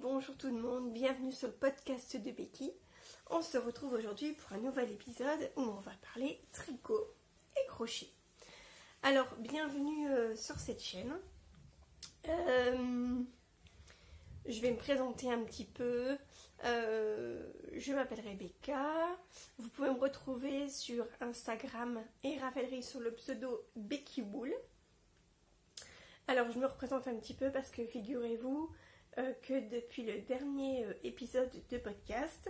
bonjour tout le monde, bienvenue sur le podcast de Becky. On se retrouve aujourd'hui pour un nouvel épisode où on va parler tricot et crochet. Alors, bienvenue sur cette chaîne. Je vais me présenter un petit peu. Je m'appelle Rebecca. Vous pouvez me retrouver sur Instagram et Ravelry sur le pseudo Becky Wool. Alors, je me représente un petit peu parce que figurez-vous que depuis le dernier épisode de podcast,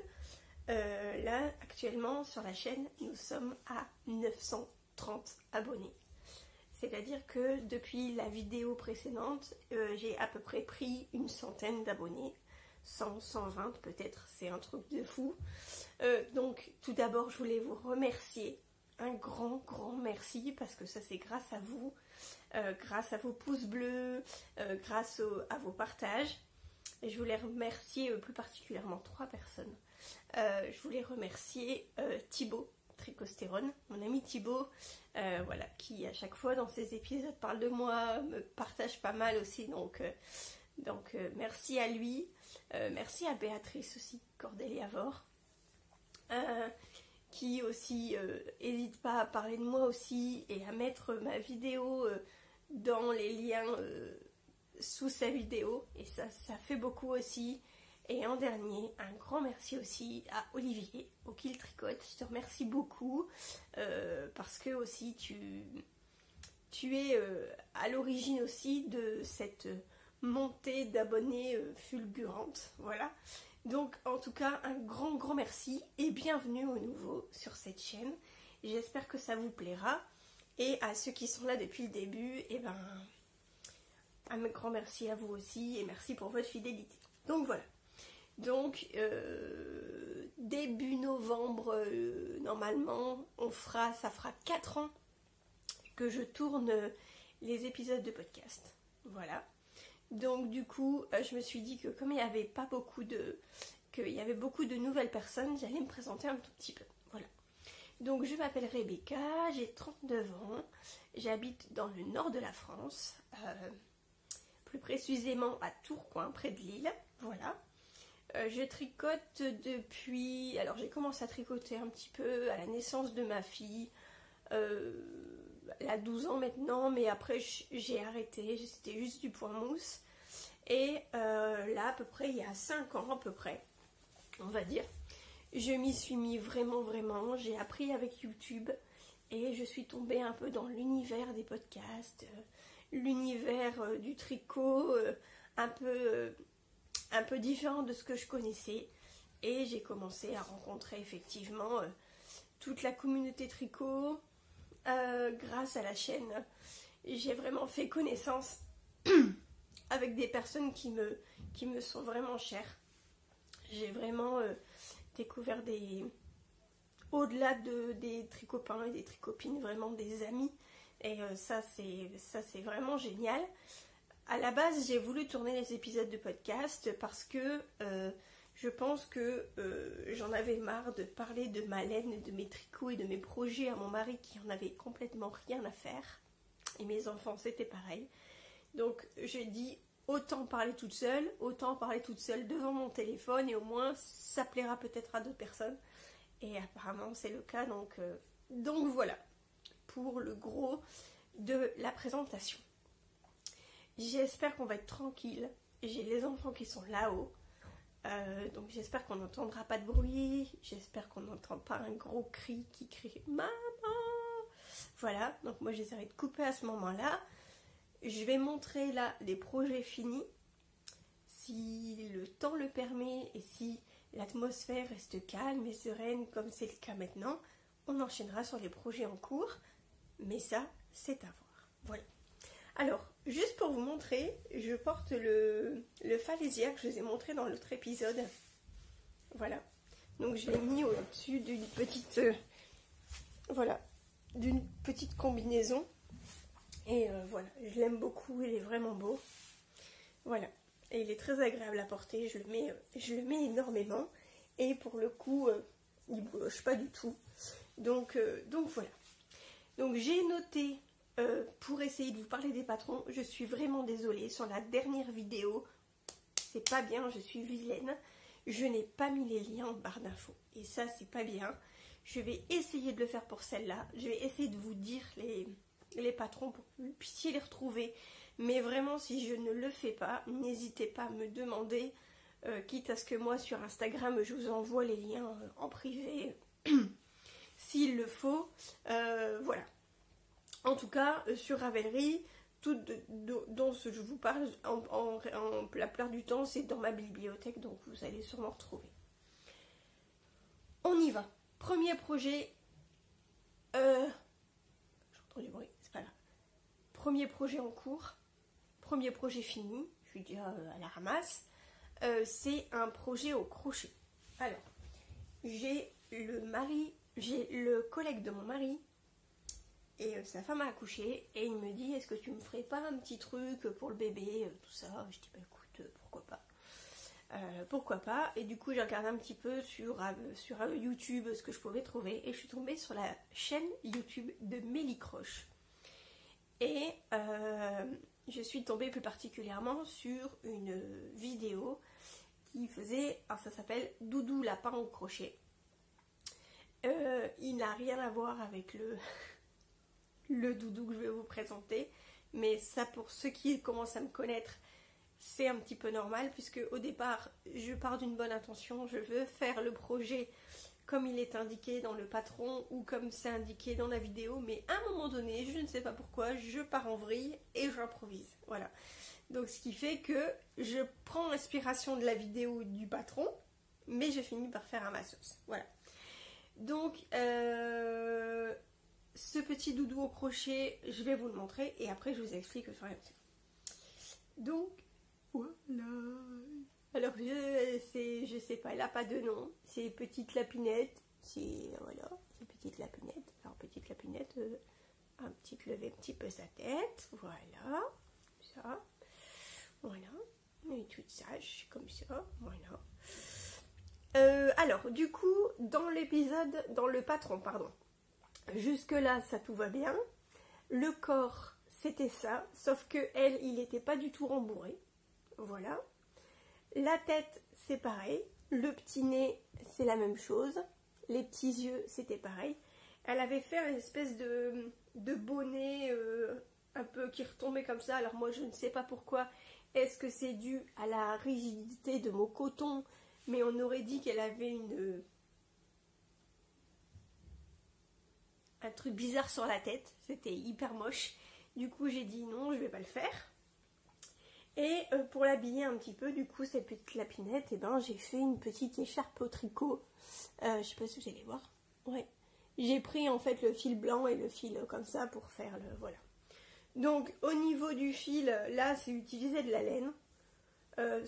là actuellement sur la chaîne nous sommes à 930 abonnés. C'est-à-dire que depuis la vidéo précédente, j'ai à peu près pris une centaine d'abonnés, 100, 120 peut-être, c'est un truc de fou. Donc tout d'abord je voulais vous remercier, un grand merci parce que ça c'est grâce à vous, grâce à vos pouces bleus, grâce à vos partages. Et je voulais remercier plus particulièrement 3 personnes. Je voulais remercier Thibaut Tricostérone, mon ami Thibaut, voilà, qui à chaque fois dans ses épisodes parle de moi, me partage pas mal aussi, donc merci à lui, merci à Béatrice aussi, Cordeliavor, qui aussi n'hésite pas à parler de moi aussi et à mettre ma vidéo dans les liens sous sa vidéo, et ça fait beaucoup aussi. Et en dernier, un grand merci aussi à Olivier, au Kill Tricote. Je te remercie beaucoup parce que aussi tu es à l'origine aussi de cette montée d'abonnés fulgurante. Voilà. Donc en tout cas, un grand merci et bienvenue au nouveau sur cette chaîne. J'espère que ça vous plaira. Et à ceux qui sont là depuis le début, et ben un grand merci à vous aussi et merci pour votre fidélité. Donc voilà. Donc début novembre, normalement, ça fera 4 ans que je tourne les épisodes de podcast. Voilà. Donc du coup, je me suis dit que comme il y avait beaucoup de nouvelles personnes, j'allais me présenter un tout petit peu. Voilà. Donc je m'appelle Rebecca, j'ai 39 ans, j'habite dans le nord de la France, plus précisément à Tourcoing, près de Lille. Voilà. Je tricote depuis... Alors j'ai commencé à tricoter un petit peu à la naissance de ma fille. Elle a 12 ans maintenant, mais après j'ai arrêté. C'était juste du point mousse. Et là à peu près, il y a 5 ans à peu près, on va dire, je m'y suis mis vraiment. J'ai appris avec YouTube et je suis tombée un peu dans l'univers des podcasts, l'univers du tricot, un peu différent de ce que je connaissais, et j'ai commencé à rencontrer effectivement toute la communauté tricot. Grâce à la chaîne, j'ai vraiment fait connaissance avec des personnes qui me sont vraiment chères. J'ai vraiment découvert au-delà des tricopains et des tricopines, vraiment des amis, et ça c'est vraiment génial. À la base, j'ai voulu tourner les épisodes de podcast parce que je pense que j'en avais marre de parler de ma laine, de mes tricots et de mes projets à mon mari qui en avait complètement rien à faire. Et mes enfants, c'était pareil. Donc j'ai dit, autant parler toute seule devant mon téléphone, et au moins ça plaira peut-être à d'autres personnes. Et apparemment c'est le cas, donc voilà pour le gros de la présentation. J'espère qu'on va être tranquille. J'ai les enfants qui sont là-haut. Donc j'espère qu'on n'entendra pas de bruit. J'espère qu'on n'entend pas un gros cri qui crie « Maman !» Voilà, donc moi j'essaierai de couper à ce moment-là. Je vais montrer là les projets finis. Si le temps le permet et si l'atmosphère reste calme et sereine comme c'est le cas maintenant, on enchaînera sur les projets en cours. Mais ça, c'est à voir. Voilà. Alors, juste pour vous montrer, je porte le Falaisia que je vous ai montré dans l'autre épisode. Voilà. Donc je l'ai mis au-dessus d'une petite... d'une petite combinaison. Et voilà, je l'aime beaucoup, il est vraiment beau. Voilà. Et il est très agréable à porter, je le mets énormément. Et pour le coup, il ne bouge pas du tout. Donc voilà. Donc j'ai noté... pour essayer de vous parler des patrons, je suis vraiment désolée, sur la dernière vidéo, c'est pas bien, je suis vilaine. Je n'ai pas mis les liens en barre d'infos. Et ça, c'est pas bien. Je vais essayer de le faire pour celle-là. Je vais essayer de vous dire les patrons pour que vous puissiez les retrouver. Mais vraiment, si je ne le fais pas, n'hésitez pas à me demander, quitte à ce que moi, sur Instagram, je vous envoie les liens en privé, s'il le faut. Voilà. En tout cas, sur Ravelry, tout dont je vous parle, la plupart du temps, c'est dans ma bibliothèque, donc vous allez sûrement retrouver. On y va. Premier projet. J'entends du bruit, c'est pas grave. Premier projet en cours. Premier projet fini. Je suis déjà à la ramasse. C'est un projet au crochet. Alors, j'ai le collègue de mon mari. Et sa femme a accouché et il me dit, est-ce que tu me ferais pas un petit truc pour le bébé, tout ça. Je dis, bah écoute, pourquoi pas. Pourquoi pas. Et du coup, j'ai regardé un petit peu sur YouTube ce que je pouvais trouver. Et je suis tombée sur la chaîne YouTube de Mélie Croche. Et je suis tombée plus particulièrement sur une vidéo qui faisait, alors ça s'appelle Doudou lapin au crochet. Il n'a rien à voir avec le doudou que je vais vous présenter, mais ça, pour ceux qui commencent à me connaître, c'est un petit peu normal, puisque au départ je pars d'une bonne intention. Je veux faire le projet comme il est indiqué dans le patron ou comme c'est indiqué dans la vidéo, mais à un moment donné, je ne sais pas pourquoi, je pars en vrille et j'improvise. Voilà, donc ce qui fait que je prends l'inspiration de la vidéo du patron, mais je finis par faire à ma sauce. Voilà, donc ce petit doudou au crochet, je vais vous le montrer et après je vous explique au fur et à mesure. Donc voilà. Alors je sais pas, elle n'a pas de nom. C'est Petite Lapinette. C'est voilà, c'est Petite Lapinette. Alors Petite Lapinette, un petit lever un petit peu sa tête. Voilà, ça. Voilà. Elle est toute sage comme ça. Voilà. Alors du coup, dans le patron, pardon. Jusque là, ça tout va bien. Le corps, c'était ça, sauf que elle, il n'était pas du tout rembourré. Voilà. La tête, c'est pareil. Le petit nez, c'est la même chose. Les petits yeux, c'était pareil. Elle avait fait une espèce de bonnet un peu qui retombait comme ça. Alors moi, je ne sais pas pourquoi. Est-ce que c'est dû à la rigidité de mon coton? Mais on aurait dit qu'elle avait un truc bizarre sur la tête, c'était hyper moche. Du coup j'ai dit non, je vais pas le faire. Et pour l'habiller un petit peu, du coup cette petite lapinette, et ben j'ai fait une petite écharpe au tricot. Je sais pas si vous allez voir. Ouais. J'ai pris en fait le fil blanc et le fil comme ça pour faire le voilà. Donc au niveau du fil, là c'est utiliser de la laine. Je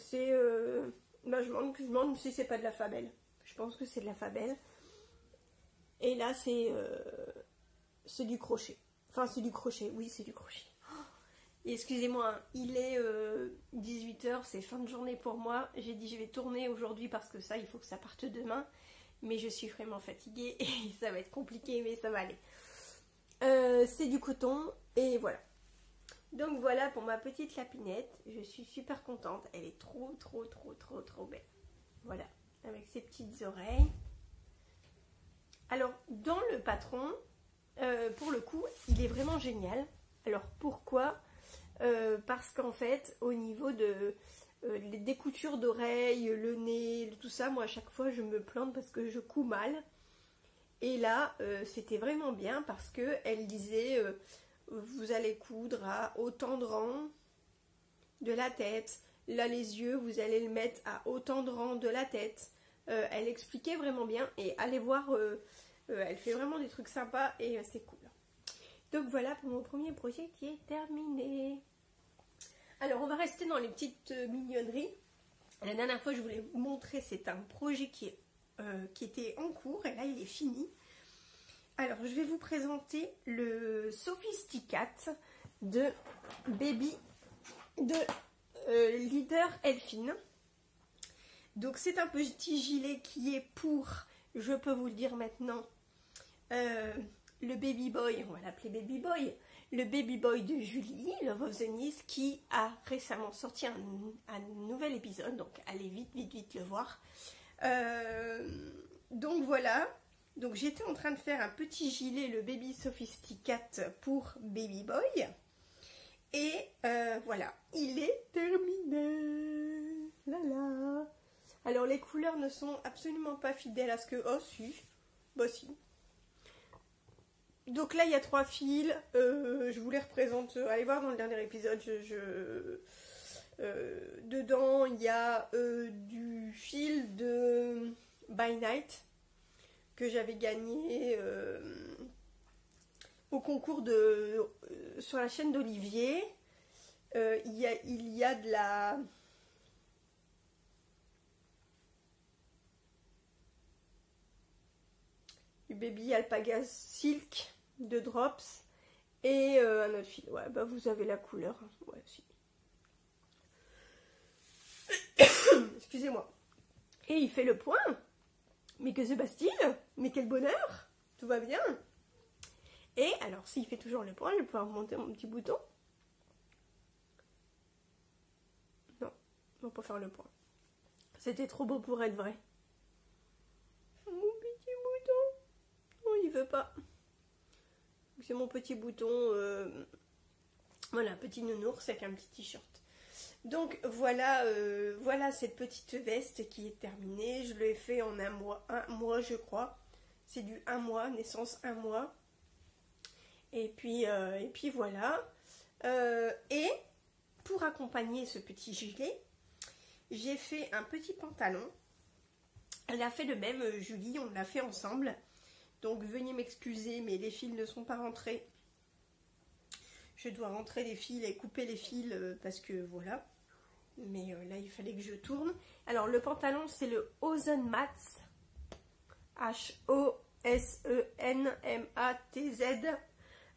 me demande si c'est pas de la Fabelle. Je pense que c'est de la Fabelle. Et là c'est du crochet. Enfin c'est du crochet, oui c'est du crochet. Et excusez-moi, il est 18h, c'est fin de journée pour moi. J'ai dit je vais tourner aujourd'hui parce que ça, il faut que ça parte demain. Mais je suis vraiment fatiguée et ça va être compliqué, mais ça va aller. C'est du coton et voilà. Donc voilà pour ma petite lapinette. Je suis super contente. Elle est trop belle. Voilà, avec ses petites oreilles. Alors, dans le patron, pour le coup, il est vraiment génial. Alors, pourquoi ? Parce qu'en fait, au niveau des coutures d'oreilles, le nez, tout ça, moi, à chaque fois, je me plante parce que je couds mal. Et là, c'était vraiment bien parce qu'elle disait, vous allez coudre à autant de rangs de la tête. Là, les yeux, vous allez le mettre à autant de rangs de la tête. Elle expliquait vraiment bien et allez voir, elle fait vraiment des trucs sympas et c'est cool. Donc voilà pour mon premier projet qui est terminé. Alors on va rester dans les petites mignonneries. La dernière fois je voulais vous montrer, c'est un projet qui était en cours et là il est fini. Alors je vais vous présenter le Sophisticate de Baby de Leader Elphine. Donc c'est un petit gilet qui est pour, je peux vous le dire maintenant, le baby boy, on va l'appeler baby boy, le baby boy de Julie, Love of the Nice, qui a récemment sorti un nouvel épisode, donc allez vite le voir. Donc voilà, donc j'étais en train de faire un petit gilet, le Baby Sophisticate pour baby boy. Et voilà, il est terminé. Lala. Alors les couleurs ne sont absolument pas fidèles à ce que... Oh si, bah si. Donc là il y a 3 fils, je vous les représente, allez voir dans le dernier épisode, dedans il y a du fil de By Night que j'avais gagné au concours sur la chaîne d'Olivier. Il y a de la... du Baby Alpaga Silk de Drops et un autre fil. Ouais, bah vous avez la couleur. Ouais, si. Excusez-moi. Et il fait le point. Mais que se passe-t-il? Mais quel bonheur! Tout va bien? Et alors, s'il fait toujours le point, je vais pouvoir remonter mon petit bouton. Non, on va pas faire le point. C'était trop beau pour être vrai. Mon petit bouton. Non, il veut pas. C'est mon petit bouton. Voilà, petit nounours avec un petit t-shirt. Donc voilà, voilà cette petite veste qui est terminée. Je l'ai fait en un mois je crois. C'est du 1 mois, naissance 1 mois. Et puis voilà. Et pour accompagner ce petit gilet, j'ai fait un petit pantalon. Elle a fait le même, Julie, on l'a fait ensemble. Donc veuillez m'excuser, mais les fils ne sont pas rentrés. Je dois rentrer les fils et couper les fils parce que voilà. Mais là, il fallait que je tourne. Alors, le pantalon, c'est le Hosenmatz. H-O-S-E-N-M-A-T-Z.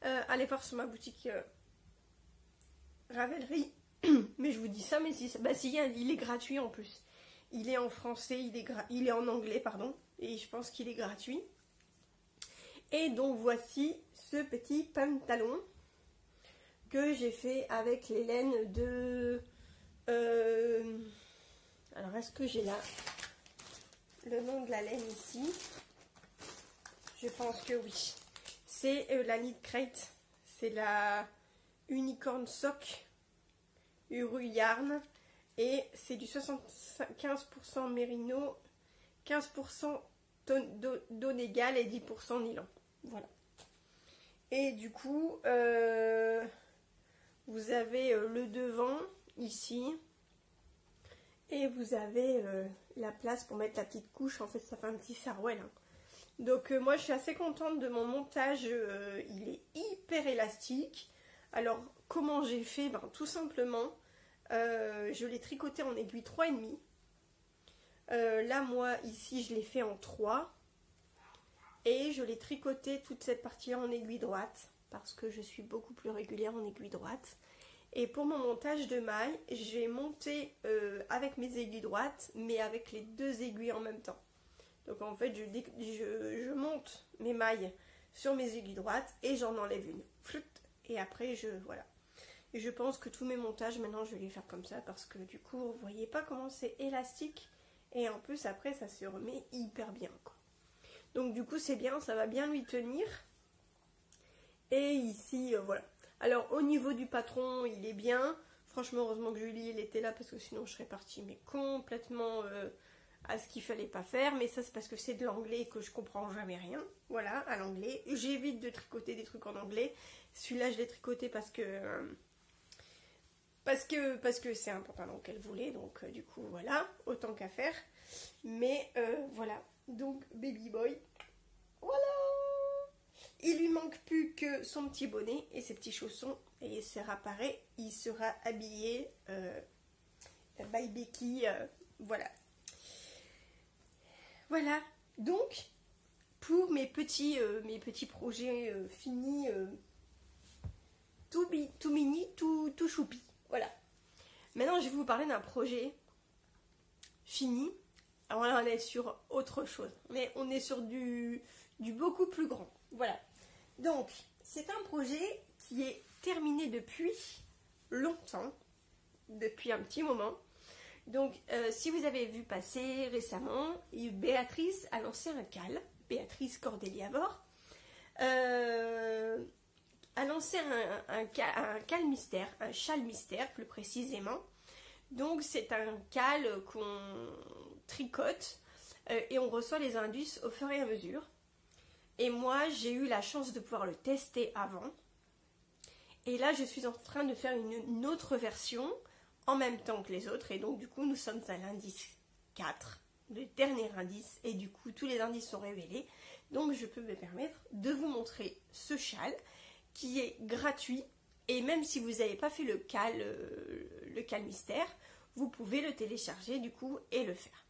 Allez voir sur ma boutique Ravelry. Mais je vous dis ça, mais si, bah, si, il est gratuit en plus. Il est en français, il est en anglais, pardon. Et je pense qu'il est gratuit. Et donc, voici ce petit pantalon que j'ai fait avec les laines de... alors, est-ce que j'ai là le nom de la laine ici? Je pense que oui. C'est la Knit Crate. C'est la Unicorn Sock Uru Yarn. Et c'est du 75% mérino, 15% Donegal et 10% nylon. Voilà. Et du coup, vous avez le devant ici. Et vous avez la place pour mettre la petite couche. En fait, ça fait un petit sarouel. Hein. Donc, moi, je suis assez contente de mon montage. Il est hyper élastique. Alors, comment j'ai fait? Ben, tout simplement, je l'ai tricoté en aiguille 3,5. Là, moi, ici, je l'ai fait en 3. Et je l'ai tricoté toute cette partie-là en aiguille droite. Parce que je suis beaucoup plus régulière en aiguille droite. Et pour mon montage de mailles, j'ai monté avec mes aiguilles droites, mais avec les 2 aiguilles en même temps. Donc en fait, je monte mes mailles sur mes aiguilles droites et j'en enlève une. Et après, voilà. Et je pense que tous mes montages, maintenant, je vais les faire comme ça parce que du coup, vous voyez pas comment c'est élastique. Et en plus, après, ça se remet hyper bien, quoi. Donc du coup, c'est bien, ça va bien lui tenir. Et ici, voilà. Alors au niveau du patron, il est bien. Franchement, heureusement que Julie elle était là parce que sinon je serais partie mais complètement à ce qu'il fallait pas faire. Mais ça c'est parce que c'est de l'anglais et que je comprends jamais rien. Voilà, à l'anglais. J'évite de tricoter des trucs en anglais. Celui-là je l'ai tricoté parce que c'est un pantalon qu'elle voulait. Donc du coup voilà, autant qu'à faire. Mais voilà, donc baby boy. Voilà. Il lui manque plus que son petit bonnet et ses petits chaussons. Et il sera pareil, il sera habillé by Becky. Voilà. Voilà. Donc, pour mes petits projets finis, tout mini, tout choupi. Voilà. Maintenant, je vais vous parler d'un projet fini. Alors là, on est sur autre chose. Mais on est sur du beaucoup plus grand. Voilà. Donc, c'est un projet qui est terminé depuis longtemps, depuis un petit moment. Donc si vous avez vu passer récemment, Béatrice a lancé un cal, Béatrice Cordélia-Vort, a lancé un cal mystère, un châle mystère plus précisément. Donc c'est un cal qu'on tricote et on reçoit les indices au fur et à mesure. Et moi j'ai eu la chance de pouvoir le tester avant. Et là je suis en train de faire une autre version en même temps que les autres. Et donc du coup nous sommes à l'indice 4, le dernier indice. Et du coup tous les indices sont révélés. Donc je peux me permettre de vous montrer ce châle qui est gratuit. Et même si vous n'avez pas fait le cal mystère, vous pouvez le télécharger du coup et le faire.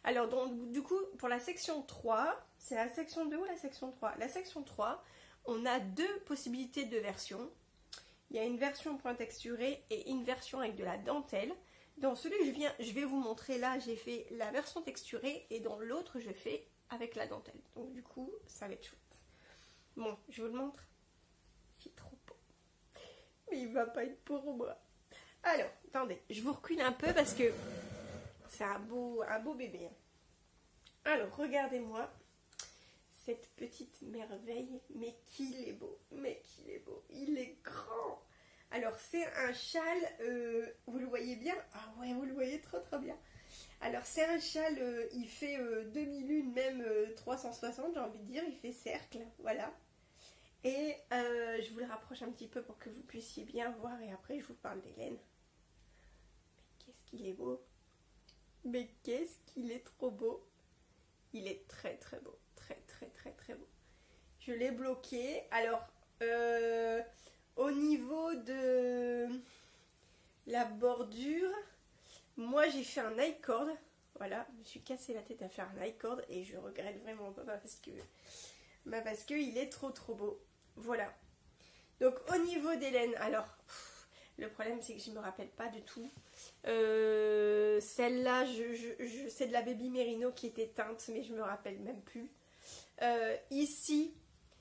Alors donc du coup pour la section 3, c'est la section 2 ou la section 3 ? La section 3, on a deux possibilités de version. Il y a une version point texturée et une version avec de la dentelle. Dans celui que je vais vous montrer là, j'ai fait la version texturée et dans l'autre je fais avec la dentelle. Donc du coup ça va être chouette. Bon, je vous le montre. Il est trop beau. Mais il va pas être pour moi. Alors, attendez, je vous recule un peu parce que c'est un beau bébé. Alors, regardez-moi cette petite merveille. Mais qu'il est beau, mais qu'il est beau. Il est grand. Alors, c'est un châle, vous le voyez bien? Ah ouais, vous le voyez trop trop bien. Alors, c'est un châle, il fait demi-lune, même 360, j'ai envie de dire. Il fait cercle, voilà. Et je vous le rapproche un petit peu pour que vous puissiez bien voir et après je vous parle des laines. Mais qu'est-ce qu'il est beau! Mais qu'est-ce qu'il est trop beau! Il est très très beau, très très très très beau. Je l'ai bloqué. Alors, au niveau de la bordure, moi j'ai fait un I-cord. Voilà, je me suis cassé la tête à faire un I-cord et je regrette vraiment pas parce que il est trop trop beau. Voilà. Donc au niveau des laines, alors le problème c'est que je ne me rappelle pas de tout. Celle-là, c'est de la Baby Merino qui était teinte, mais je me rappelle même plus. Ici,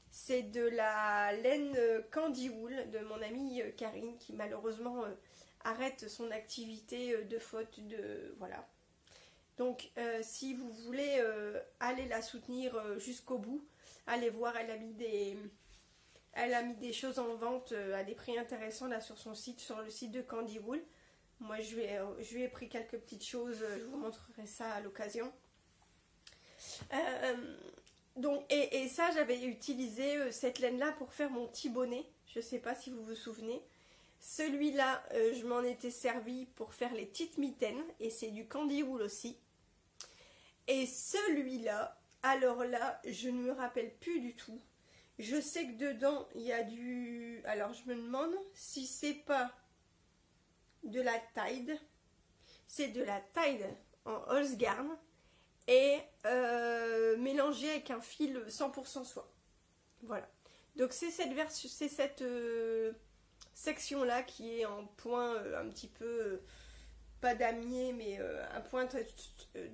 c'est de la laine Candy Wool de mon amie Karine qui malheureusement arrête son activité de faute de... Voilà. Donc si vous voulez aller la soutenir jusqu'au bout, allez voir, elle a mis des choses en vente à des prix intéressants là sur son site, sur le site de Candy Wool. Moi je lui ai pris quelques petites choses, je vous montrerai ça à l'occasion. Donc, et ça j'avais utilisé cette laine là pour faire mon petit bonnet, je sais pas si vous vous souvenez. Celui-là je m'en étais servi pour faire les petites mitaines et c'est du Candy Wool aussi. Et celui-là, alors là je ne me rappelle plus du tout. Je sais que dedans il y a du... Alors je me demande si c'est pas de la Tide. C'est de la Tide en Holzgarn et mélangé avec un fil 100% soie. Voilà. Donc c'est cette section là qui est en point un petit peu pas damier mais un point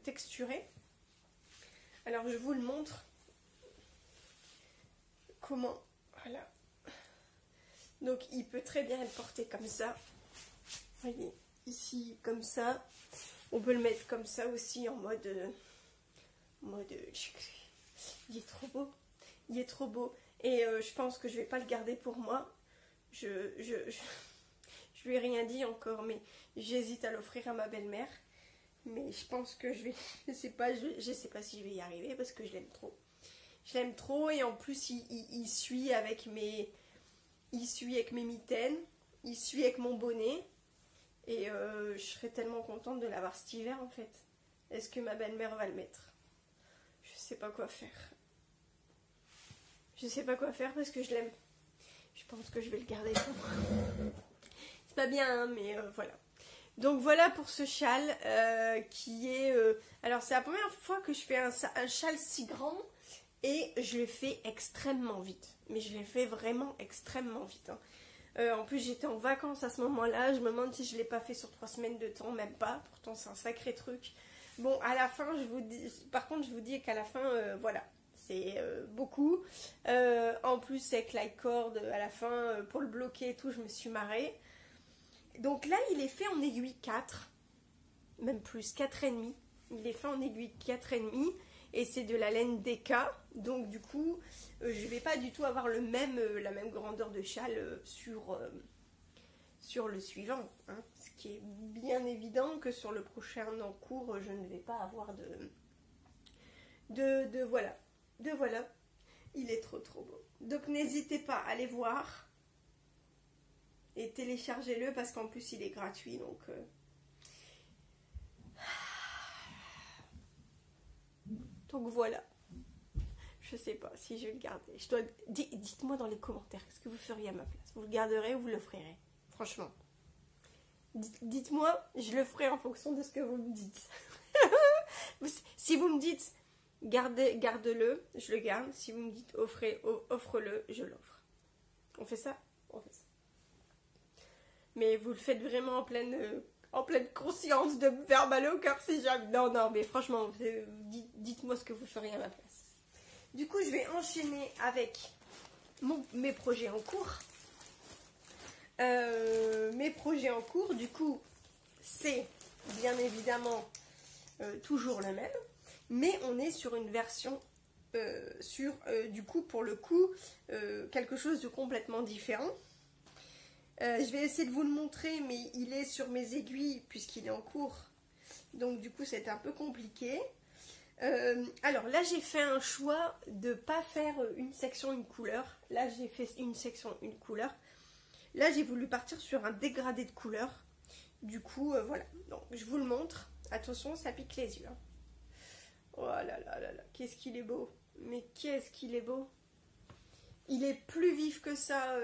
texturé. Alors je vous le montre. Comment, voilà. Donc il peut très bien être porté comme ça. Voyez, ici comme ça. On peut le mettre comme ça aussi en mode il est trop beau. Il est trop beau. Et je pense que je vais pas le garder pour moi. Je lui ai rien dit encore, mais j'hésite à l'offrir à ma belle-mère. Mais je pense que je vais. Je sais pas si je vais y arriver parce que je l'aime trop. Je l'aime trop et en plus il suit avec mes mitaines, il suit avec mon bonnet et je serais tellement contente de l'avoir cet hiver en fait. Est-ce que ma belle-mère va le mettre? Je sais pas quoi faire. Je sais pas quoi faire parce que je l'aime. Je pense que je vais le garder pour moi. C'est pas bien hein, mais voilà. Donc voilà pour ce châle qui est... alors c'est la première fois que je fais un châle si grand. Et je l'ai fait extrêmement vite. Mais je l'ai fait vraiment extrêmement vite. Hein. En plus, j'étais en vacances à ce moment-là. Je me demande si je ne l'ai pas fait sur 3 semaines de temps. Même pas. Pourtant, c'est un sacré truc. Bon, à la fin, par contre, je vous dis qu'à la fin, voilà. c'est beaucoup. En plus avec la corde à la fin pour le bloquer et tout, je me suis marrée. Donc là il est fait en aiguille 4, même plus 4,5. Il est fait en aiguille 4,5 et c'est de la laine DK. Donc du coup je vais pas du tout avoir la même grandeur de châle sur le suivant, hein. Ce qui est bien évident que sur le prochain en cours je ne vais pas avoir voilà. Il est trop beau. Donc n'hésitez pas à aller voir et téléchargez-le parce qu'en plus il est gratuit. Donc voilà. Je sais pas si je vais le garder. Dites-moi dans les commentaires, qu'est-ce que vous feriez à ma place? Vous le garderez ou vous l'offrirez? Franchement. Dites-moi, je le ferai en fonction de ce que vous me dites. Si vous me dites garde-le, je le garde. Si vous me dites offre-le, je l'offre. On fait ça? On fait ça. Mais vous le faites vraiment en pleine conscience de me faire mal au cœur si jamais. Non, mais franchement, dites-moi ce que vous feriez à ma place. Du coup, je vais enchaîner avec mes projets en cours. Mes projets en cours, du coup, c'est bien évidemment toujours le même. Mais on est sur une version, du coup, pour le coup, quelque chose de complètement différent. Je vais essayer de vous le montrer, mais il est sur mes aiguilles puisqu'il est en cours. Donc du coup, c'est un peu compliqué. Alors là, j'ai fait un choix de ne pas faire une section, une couleur. Là, j'ai fait une section, une couleur. Là, j'ai voulu partir sur un dégradé de couleur. Du coup, voilà. Donc, je vous le montre. Attention, ça pique les yeux. Hein. Oh là là là là, qu'est-ce qu'il est beau. Mais qu'est-ce qu'il est beau. Il est plus vif que ça.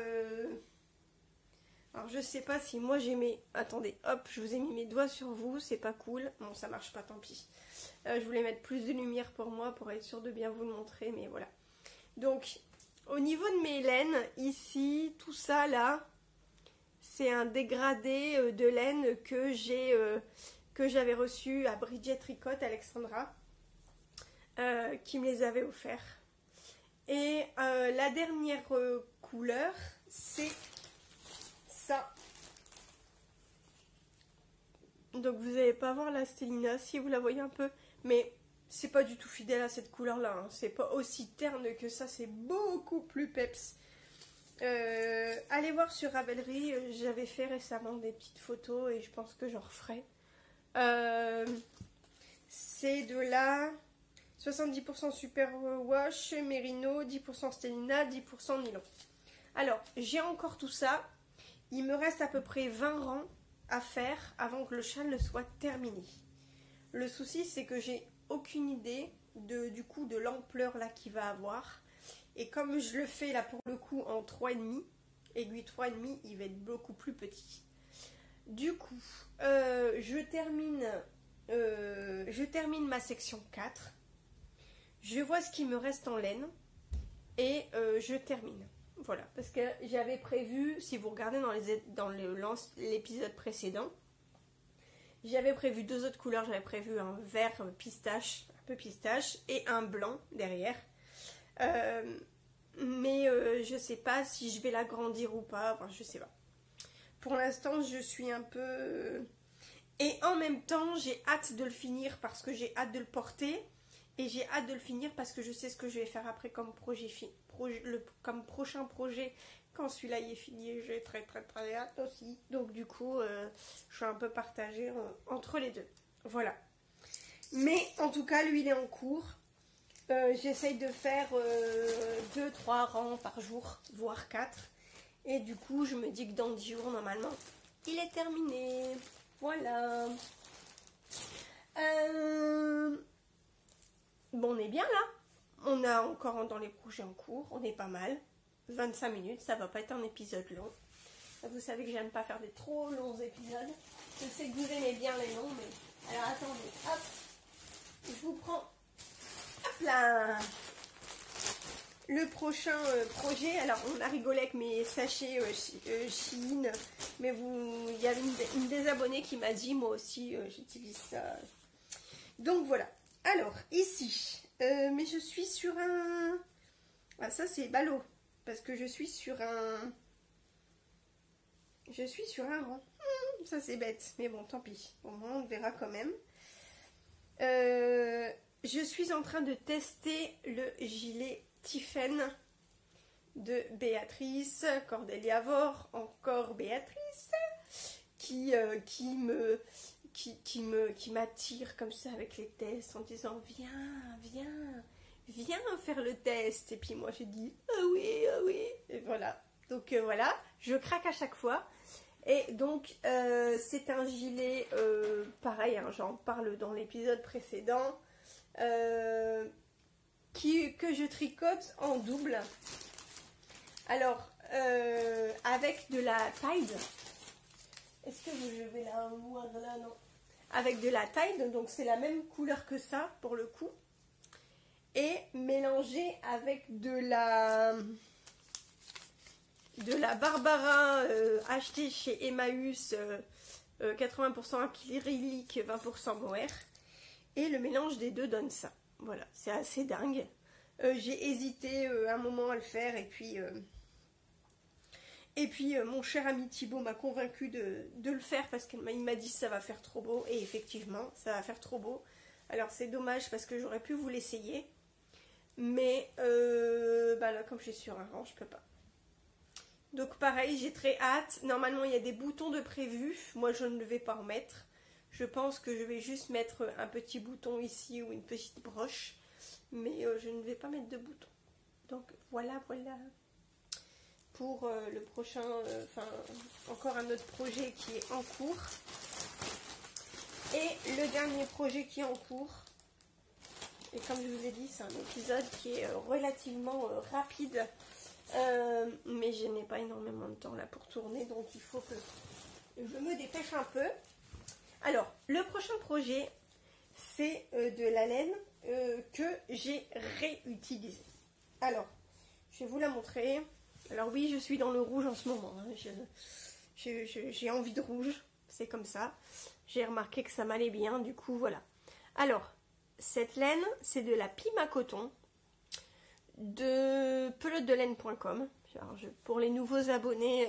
Alors, je sais pas si moi j'ai mis... Attendez, hop, je vous ai mis mes doigts sur vous. C'est pas cool. Bon, ça marche pas, tant pis. Je voulais mettre plus de lumière pour moi, pour être sûre de bien vous le montrer, mais voilà. Donc, au niveau de mes laines, ici, tout ça, là, c'est un dégradé de laine que j'avais reçu à Bridget Ricot, Alexandra, qui me les avait offerts. Et la dernière couleur, c'est ça. Donc, vous n'allez pas voir la Stellina, si vous la voyez un peu, mais c'est pas du tout fidèle à cette couleur-là. Hein. C'est pas aussi terne que ça, c'est beaucoup plus peps. Allez voir sur Ravelry, j'avais fait récemment des petites photos et je pense que j'en referai. C'est de la 70% superwash, Merino, 10% Stellina, 10% nylon. Alors, j'ai encore tout ça. Il me reste à peu près 20 rangs à faire avant que le châle ne soit terminé. Le souci, c'est que j'ai aucune idée du coup de l'ampleur là qu'il va avoir. Et comme je le fais là pour le coup en 3,5, aiguille 3,5, il va être beaucoup plus petit. Du coup, je termine ma section 4. Je vois ce qui me reste en laine et je termine. Voilà, parce que j'avais prévu, si vous regardez dans l'épisode précédent, j'avais prévu 2 autres couleurs. J'avais prévu un vert pistache, un peu pistache, et un blanc derrière. Mais je sais pas si je vais l'agrandir ou pas, enfin je sais pas. Pour l'instant je suis un peu... Et en même temps j'ai hâte de le finir parce que j'ai hâte de le porter. Et j'ai hâte de le finir parce que je sais ce que je vais faire après comme comme prochain projet. Quand celui-là est fini, j'ai très hâte aussi. Donc du coup, je suis un peu partagée entre les deux. Voilà. Mais en tout cas, lui, il est en cours. J'essaye de faire 2-3 rangs par jour, voire 4. Et du coup, je me dis que dans 10 jours, normalement, il est terminé. Voilà. Bon, on est bien là. On a encore dans les projets en cours. On est pas mal. 25 minutes, ça va pas être un épisode long. Vous savez que j'aime pas faire des trop longs épisodes. Je sais que vous aimez bien les longs, mais... Alors attendez, hop. Je vous prends... Hop là. Le prochain projet, alors on a rigolé avec mes sachets Shein, mais il y a une des abonnées qui m'a dit, moi aussi j'utilise ça. Donc voilà. Alors ici, Mais je suis sur un... Ah, ça c'est ballot. Parce que je suis sur un... Je suis sur un rang. Ça c'est bête. Mais bon, tant pis. Au moins on le verra quand même. Je suis en train de tester le gilet Tiffen de Béatrice Cordelia-Vore, encore Béatrice, qui m'attire comme ça avec les tests en disant viens faire le test. Et puis moi j'ai dit ah oui, et voilà. Donc voilà, je craque à chaque fois. Et donc c'est un gilet pareil, hein, j'en parle dans l'épisode précédent, que je tricote en double. Alors avec de la Tide. Est-ce que je vais la voir là? Non. Avec de la Tide, donc c'est la même couleur que ça pour le coup. Et mélangé avec de la Barbara achetée chez Emmaüs, 80% acrylique, 20% mohair. Et le mélange des deux donne ça. Voilà, c'est assez dingue. J'ai hésité un moment à le faire et puis mon cher ami Thibaut m'a convaincu de le faire parce qu'il m'a dit ça va faire trop beau. Et effectivement, ça va faire trop beau. Alors c'est dommage parce que j'aurais pu vous l'essayer. Mais bah là, comme je suis sur un rang, je peux pas. Donc pareil, j'ai très hâte. Normalement, il y a des boutons de prévu. Moi, je ne vais pas en mettre. Je pense que je vais juste mettre un petit bouton ici ou une petite broche. Mais je ne vais pas mettre de bouton. Donc voilà. Pour le prochain, encore un autre projet qui est en cours. Et le dernier projet qui est en cours. Et comme je vous ai dit, c'est un épisode qui est relativement rapide. Mais je n'ai pas énormément de temps là pour tourner. Donc il faut que je me dépêche un peu. Alors, le prochain projet, c'est de la laine que j'ai réutilisée. Alors, je vais vous la montrer. Alors oui, je suis dans le rouge en ce moment. Hein. J'ai envie de rouge. C'est comme ça. J'ai remarqué que ça m'allait bien. Du coup, voilà. Alors, cette laine, c'est de la Pima Coton de pelote-de-laine.com. Pour les nouveaux abonnés,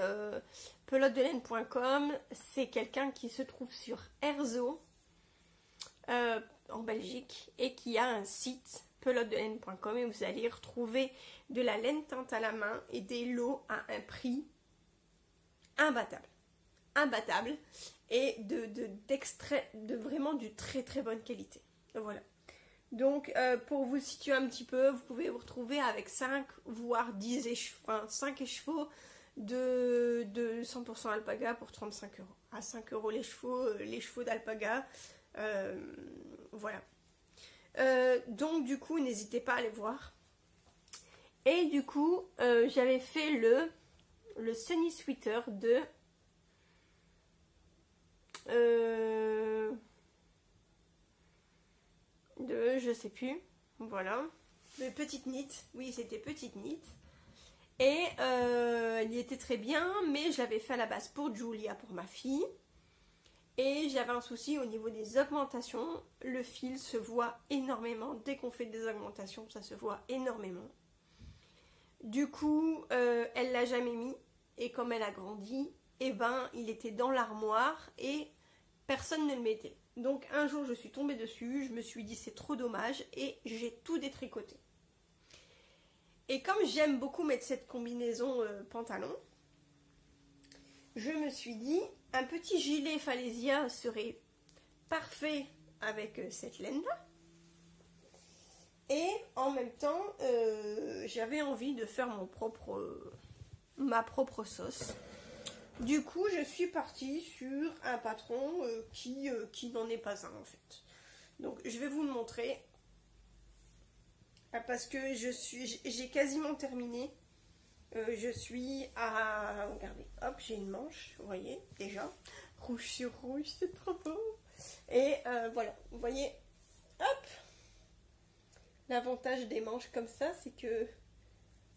pelote-de-laine.com, c'est quelqu'un qui se trouve sur Erzo en Belgique et qui a un site pelote-de-laine.com et vous allez retrouver de la laine teinte à la main et des lots à un prix imbattable et de vraiment du très très bonne qualité. Voilà. Donc pour vous situer un petit peu, vous pouvez vous retrouver avec 5 voire 10 écheveaux de 100% alpaga pour 35 €. À 5 € les chevaux d'alpaga. Voilà. Donc du coup, n'hésitez pas à aller voir. Et du coup, j'avais fait le Sunny Sweater de je sais plus, voilà, de Petite Knit, oui c'était Petite Knit, et il était très bien, mais je l'avais fait à la base pour Julia, pour ma fille, et j'avais un souci au niveau des augmentations, le fil se voit énormément, dès qu'on fait des augmentations, ça se voit énormément, du coup elle l'a jamais mis, et comme elle a grandi, et ben il était dans l'armoire, et personne ne le mettait. Donc un jour je suis tombée dessus, je me suis dit c'est trop dommage et j'ai tout détricoté. Et comme j'aime beaucoup mettre cette combinaison pantalon, je me suis dit un petit gilet Falesia serait parfait avec cette laine là. Et en même temps j'avais envie de faire ma propre sauce. Du coup, je suis partie sur un patron qui n'en est pas un en fait. Donc, je vais vous le montrer. Parce que j'ai quasiment terminé. Je suis à... Regardez, hop, j'ai une manche, vous voyez, déjà. Rouge sur rouge, c'est trop beau. Et voilà, vous voyez, hop. L'avantage des manches comme ça, c'est que...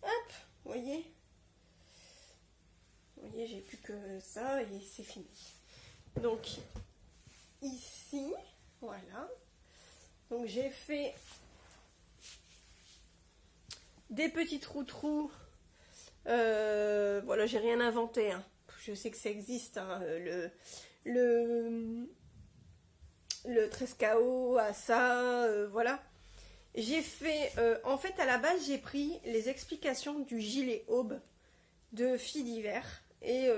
Hop, vous voyez. Vous voyez, j'ai plus que ça et c'est fini. Donc, ici, voilà. Donc, j'ai fait des petits trous. Voilà, j'ai rien inventé. Hein. Je sais que ça existe. Hein, le Trescao à ça, voilà. J'ai fait, en fait à la base j'ai pris les explications du gilet aube de Filles d'hiver et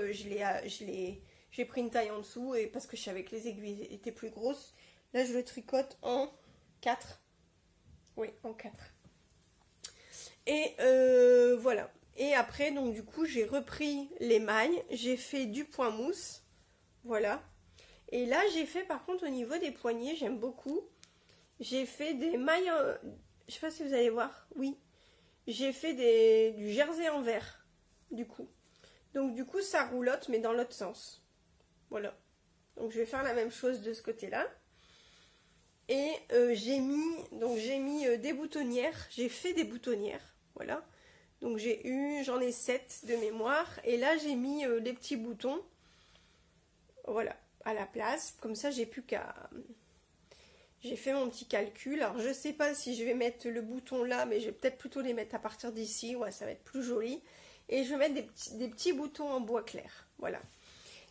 j'ai pris une taille en dessous et parce que je savais que les aiguilles étaient plus grosses. Là je le tricote en 4. Oui, en 4. Et voilà. Et après donc du coup j'ai repris les mailles, j'ai fait du point mousse. Voilà. Et là j'ai fait par contre au niveau des poignets, j'aime beaucoup. J'ai fait des mailles, je sais pas si vous allez voir, oui. J'ai fait du jersey en vert, du coup. Donc du coup ça roulotte mais dans l'autre sens. Voilà. Donc je vais faire la même chose de ce côté-là. Et j'ai mis des boutonnières, j'ai fait des boutonnières, voilà. Donc j'en ai 7 de mémoire. Et là j'ai mis des petits boutons, voilà, à la place. Comme ça j'ai plus qu'à... J'ai fait mon petit calcul. Alors je sais pas si je vais mettre le bouton là, mais je vais peut-être plutôt les mettre à partir d'ici. Ouais, ça va être plus joli. Et je vais mettre des petits boutons en bois clair. Voilà.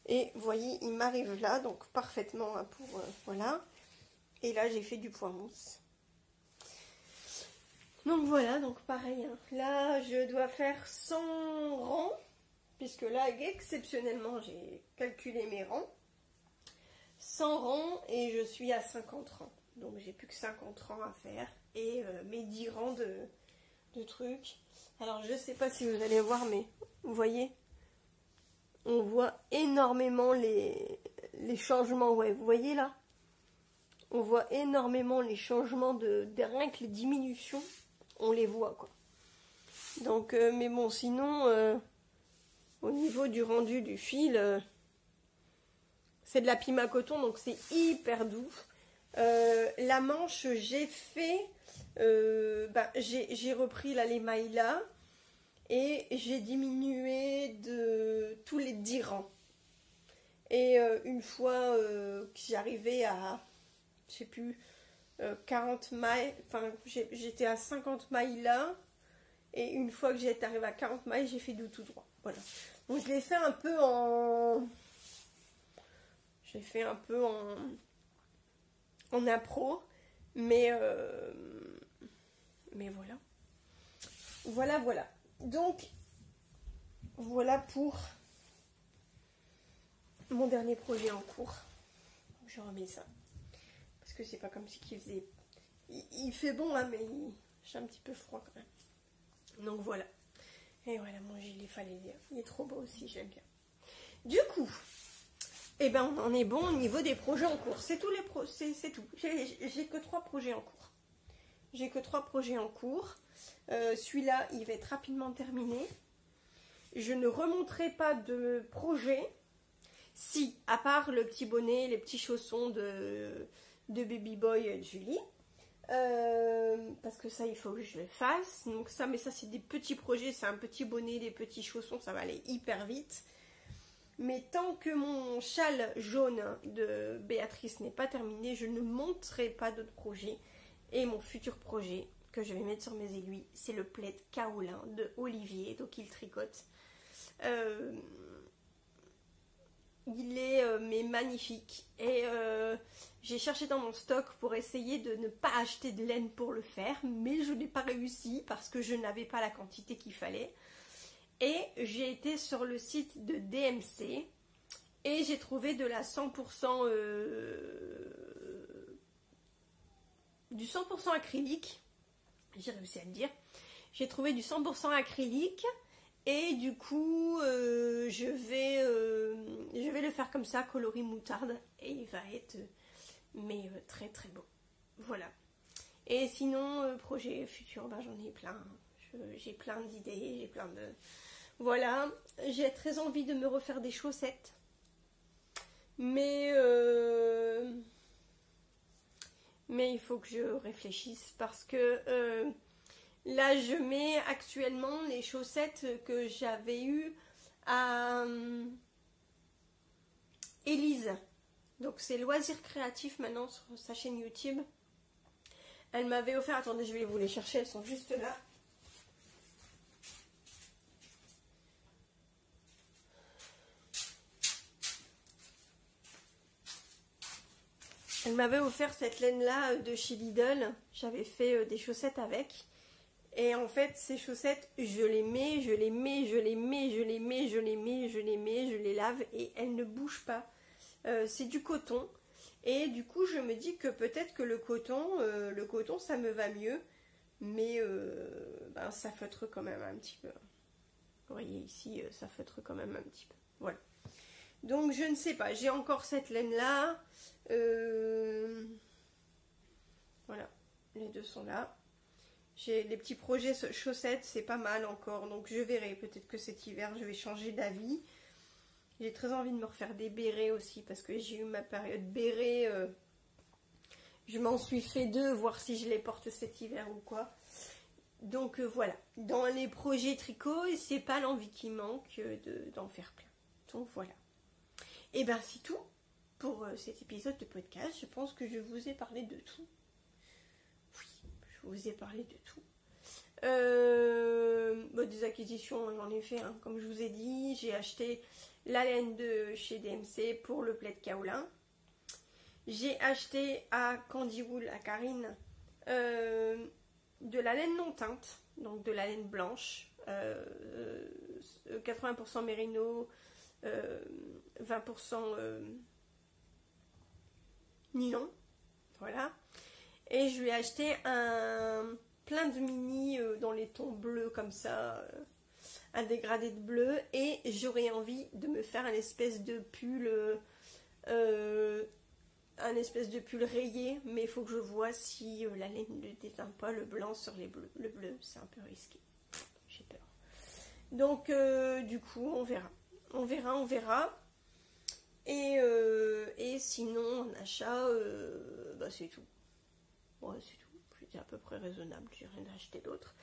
Et vous voyez, il m'arrive là, donc parfaitement hein, pour... voilà. Et là, j'ai fait du point mousse. Donc voilà, donc pareil. Hein. Là, je dois faire 100 rangs. Puisque là, exceptionnellement, j'ai calculé mes rangs. 100 rangs et je suis à 50 rangs. Donc j'ai plus que 50 rangs à faire. Et mes 10 rangs de trucs. Alors je sais pas si vous allez voir, mais vous voyez, on voit énormément les changements. Ouais, vous voyez là, on voit énormément les changements rien que les diminutions, on les voit quoi. Donc, mais bon, sinon, au niveau du rendu du fil, c'est de la pima coton, donc c'est hyper doux. La manche, j'ai fait, j'ai repris là les mailles là. Et j'ai diminué de tous les 10 rangs. Et une fois que j'arrivais à, je sais plus, 40 mailles, enfin j'étais à 50 mailles là. Et une fois que j'étais arrivée à 40 mailles, j'ai fait du tout droit. Voilà. Donc je l'ai fait un peu en... J'ai fait un peu en impro. Mais voilà. Voilà. Donc, voilà pour mon dernier projet en cours. Je remets ça. Parce que c'est pas comme si qu'il faisait... Il fait bon, hein, mais j'ai un petit peu froid quand même. Donc voilà. Et voilà, mon gilet, fallait dire. Il est trop beau aussi, j'aime bien. Du coup, eh ben, on en est bon au niveau des projets en cours. C'est tout. J'ai que 3 projets en cours. J'ai que 3 projets en cours. Celui-là, il va être rapidement terminé. Je ne remonterai pas de projet. Si, à part le petit bonnet, les petits chaussons de Baby Boy de Julie. Parce que ça, il faut que je le fasse. Donc ça, mais ça, c'est des petits projets. C'est un petit bonnet, des petits chaussons. Ça va aller hyper vite. Mais tant que mon châle jaune de Béatrice n'est pas terminé, je ne monterai pas d'autres projets. Et mon futur projet que je vais mettre sur mes aiguilles, c'est le plaid kaolin de Olivier. Donc il tricote. Il est mais magnifique. Et j'ai cherché dans mon stock pour essayer de ne pas acheter de laine pour le faire. Mais je n'ai pas réussi parce que je n'avais pas la quantité qu'il fallait. Et j'ai été sur le site de DMC. Et j'ai trouvé de la 100% du 100% acrylique. J'ai réussi à le dire. J'ai trouvé du 100% acrylique. Et du coup, je vais le faire comme ça, coloris moutarde. Et il va être très très beau. Voilà. Et sinon, projet futur, j'en ai plein. J'ai plein d'idées, j'ai plein de... Voilà. J'ai très envie de me refaire des chaussettes. Mais il faut que je réfléchisse parce que là je mets actuellement les chaussettes que j'avais eues à Élise. Donc c'est Loisirs Créatifs maintenant sur sa chaîne YouTube. Elle m'avait offert, attendez je vais vous les chercher, elles sont juste là. Elle m'avait offert cette laine-là de chez Lidl. J'avais fait des chaussettes avec. Et en fait, ces chaussettes, je les mets, je les mets, je les mets, je les mets, je les mets, je les mets, je les lave et elles ne bougent pas. C'est du coton. Et du coup, je me dis que peut-être que le coton, ça me va mieux. Mais ça feutre quand même un petit peu. Vous voyez ici, ça feutre quand même un petit peu. Voilà. Donc, je ne sais pas. J'ai encore cette laine-là. Voilà. Les deux sont là. J'ai les petits projets chaussettes, c'est pas mal encore. Donc, je verrai. Peut-être que cet hiver, je vais changer d'avis. J'ai très envie de me refaire des bérets aussi. Parce que j'ai eu ma période béret. Je m'en suis fait 2, voir si je les porte cet hiver ou quoi. Donc voilà, dans les projets tricot, c'est pas l'envie qui manque d'en faire plein. Donc voilà. Et ben c'est tout pour cet épisode de podcast. Je pense que je vous ai parlé de tout. Oui, je vous ai parlé de tout. Des acquisitions, j'en ai fait, hein. Comme je vous ai dit, j'ai acheté la laine de chez DMC pour le plaid kaolin. J'ai acheté à Candy Wool, à Karine, de la laine non teinte, donc de la laine blanche, 80% mérino, 20% nylon, voilà. Et je lui ai acheté plein de mini dans les tons bleus comme ça, un dégradé de bleu, et j'aurais envie de me faire un espèce de pull... un espèce de pull rayé, mais il faut que je vois si la laine ne déteint pas le blanc sur les bleus. Le bleu, c'est un peu risqué. J'ai peur. Donc, du coup, on verra. On verra. Et sinon, en achat, c'est tout. Ouais, c'est tout. C'était à peu près raisonnable. J'ai rien acheté d'autre.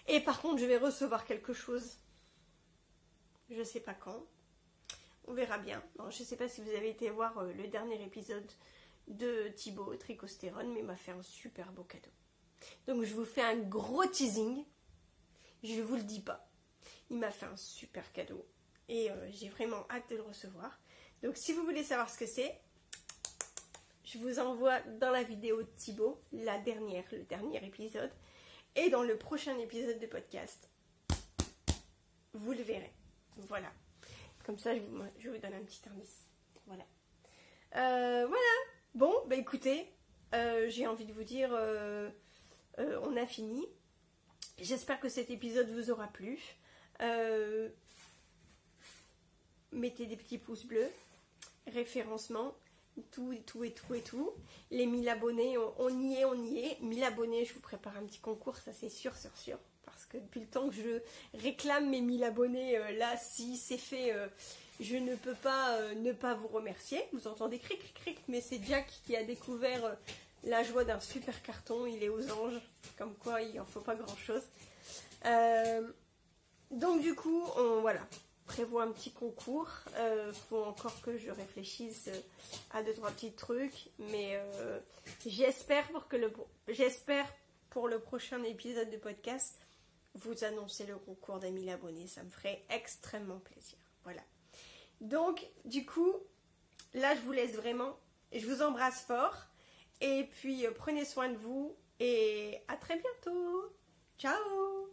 Et par contre, je vais recevoir quelque chose. Je sais pas quand. On verra bien. Bon, je ne sais pas si vous avez été voir le dernier épisode de Thibaut Tricostérone, mais il m'a fait un super beau cadeau. Donc je vous fais un gros teasing. Je ne vous le dis pas. Il m'a fait un super cadeau. Et j'ai vraiment hâte de le recevoir. Donc si vous voulez savoir ce que c'est, je vous envoie dans la vidéo de Thibaut, le dernier épisode. Et dans le prochain épisode de podcast, vous le verrez. Voilà. Comme ça, je vous donne un petit indice. Voilà. Voilà. Bon, bah écoutez, j'ai envie de vous dire, on a fini. J'espère que cet épisode vous aura plu. Mettez des petits pouces bleus. Référencement. Tout. Les 1000 abonnés, on y est. 1000 abonnés, je vous prépare un petit concours, ça c'est sûr. Parce que depuis le temps que je réclame mes 1000 abonnés, là, si c'est fait, je ne peux pas ne pas vous remercier. Vous entendez cric, mais c'est Jack qui a découvert la joie d'un super carton. Il est aux anges, comme quoi il n'en faut pas grand-chose. Donc du coup, voilà, prévoit un petit concours. Faut encore que je réfléchisse à 2-3 petits trucs, mais j'espère pour le prochain épisode de podcast vous annoncer le concours des 1000 abonnés. Ça me ferait extrêmement plaisir. Voilà. Donc, du coup, là, je vous laisse vraiment. Je vous embrasse fort. Et puis, prenez soin de vous. Et à très bientôt. Ciao!